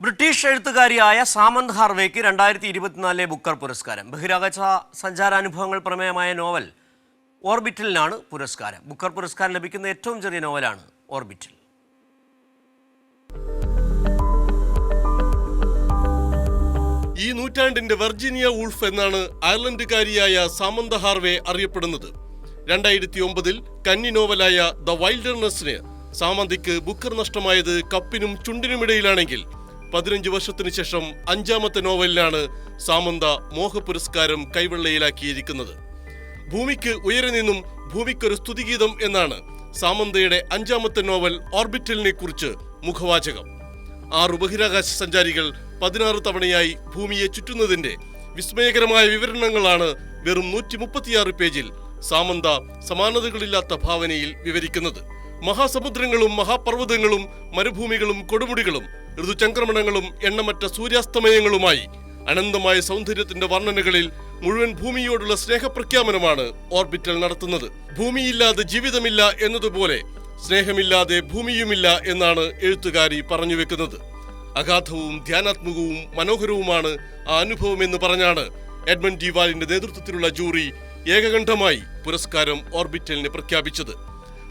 British എഴുത്തുകാരിയായ Samantha ഹാർവേക്ക് 2024 Booker പുരസ്കാരം. ബഹിരാകാശ സഞ്ചാരാനുഭവങ്ങൾ പ്രമേയമായ novel ഓർബിറ്റലിനാണ് പുരസ്കാരം. ബുക്കർ പുരസ്കാരം ലഭിക്കുന്ന ഏറ്റവും ചെറിയ നോവലാണ് ഓർബിറ്റൽ. ഈ നൂറ്റാണ്ടിന്റെ വെർജീനിയ വൂൾഫ് എന്നാണ് അയർലൻഡുകാരിയായ സാമന്ത് ഹാർവേ അറിയപ്പെടുന്നത്. 2009 കന്നി നോവലായ ദ വൈൽഡർനെസ്സിന് സാമന്തയ്ക്ക് ബുക്കർ നഷ്ടമായത് കപ്പിനും ചുണ്ടിനുമിടയിലാണെങ്കിൽ 15 വർഷത്തിനു ശേഷം 5ാമത്തെ നോവലിനാണ് സാമന്ത മോഹ പുരസ്കാരം കൈവെള്ളയിലാക്കിയിരിക്കുന്നത്. ഭൂമിക്ക് ഉയരെ നിന്നും ഭൂമിക്കൊരു സ്തുതിഗീതം എന്നാണ് സാമന്തയുടെ 5ാമത്തെ നോവൽ ഓർബിറ്റലിനെ കുറിച്ച് മുഖവാചകം. 6 ബഹിരാകാശ സഞ്ചാരികൾ 16 തവണയായി ഭൂമിയെ ചുറ്റുന്നതിന്റെ വിസ്മയകരമായ വിവരണങ്ങളാണ് വെറും 136 പേജിൽ സാമന്ത സമാനതകളില്ലാത്ത ഭാവനയിൽ വിവരിക്കുന്നത്. മഹാസമുദ്രങ്ങളും മഹാപർവ്വതങ്ങളും മരുഭൂമികളും കൊടുമുടികളും ഋതുചംക്രമണങ്ങളും എണ്ണമറ്റ സൂര്യാസ്തമയങ്ങളുമായി അനന്തമായ സൗന്ദര്യത്തിന്റെ വർണ്ണനകളിൽ മുഴുവൻ ഭൂമിയോടുള്ള സ്നേഹപ്രഖ്യാപനമാണ് ഓർബിറ്റൽ നടത്തുന്നത്. ഭൂമിയില്ലാതെ ജീവിതമില്ല എന്നതുപോലെ സ്നേഹമില്ലാതെ ഭൂമിയുമില്ല എന്നാണ് എഴുത്തുകാരി പറഞ്ഞു വെക്കുന്നത്. അഗാധവും ധ്യാനാത്മകവും മനോഹരവുമാണ് ആ അനുഭവം എന്ന് പറഞ്ഞാണ് എഡ്മണ്ട് ഡി വാലിന്റെ നേതൃത്വത്തിലുള്ള ജൂറി ഏകകണ്ഠമായി പുരസ്കാരം ഓർബിറ്റലിന് പ്രഖ്യാപിച്ചത്.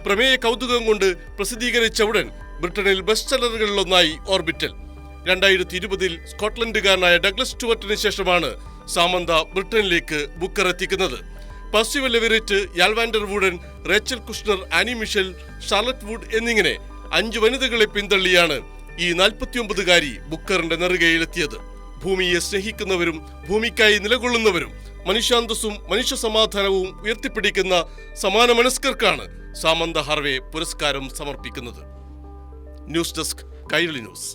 പ്രമേയ കൗതുകം കൊണ്ട് പ്രസിദ്ധീകരിച്ച ഉടൻ ബ്രിട്ടനിൽ ബെസ്റ്റ് സെല്ലറുകളിലൊന്നായി ഓർബിറ്റൽ. 2020 സ്കോട്ട്ലൻഡുകാരനായ ഡഗ്ലസ് സ്റ്റുവർട്ടിന് ശേഷമാണ് സാമന്ത ബ്രിട്ടനിലേക്ക് ബുക്കർ എത്തിക്കുന്നത്. Percival Everett, Yael van der Wouden, Rachel Kushner, Anne Michaels, Charlotte Wood എന്നിങ്ങനെ 5 വനിതകളെ പിന്തള്ളിയാണ് ഈ 49കാരി ബുക്കറിന്റെ നെറുകയിലെത്തിയത്. ഭൂമിയെ സ്നേഹിക്കുന്നവരും ഭൂമിക്കായി നിലകൊള്ളുന്നവരും മനുഷ്യാന്തസ്സും മനുഷ്യ സമാധാനവും ഉയർത്തിപ്പിടിക്കുന്ന സമാന മനസ്കർക്കാണ് സാമന്ത ഹാർവേ പുരസ്കാരം സമർപ്പിക്കുന്നത്. News desk, Kairali news.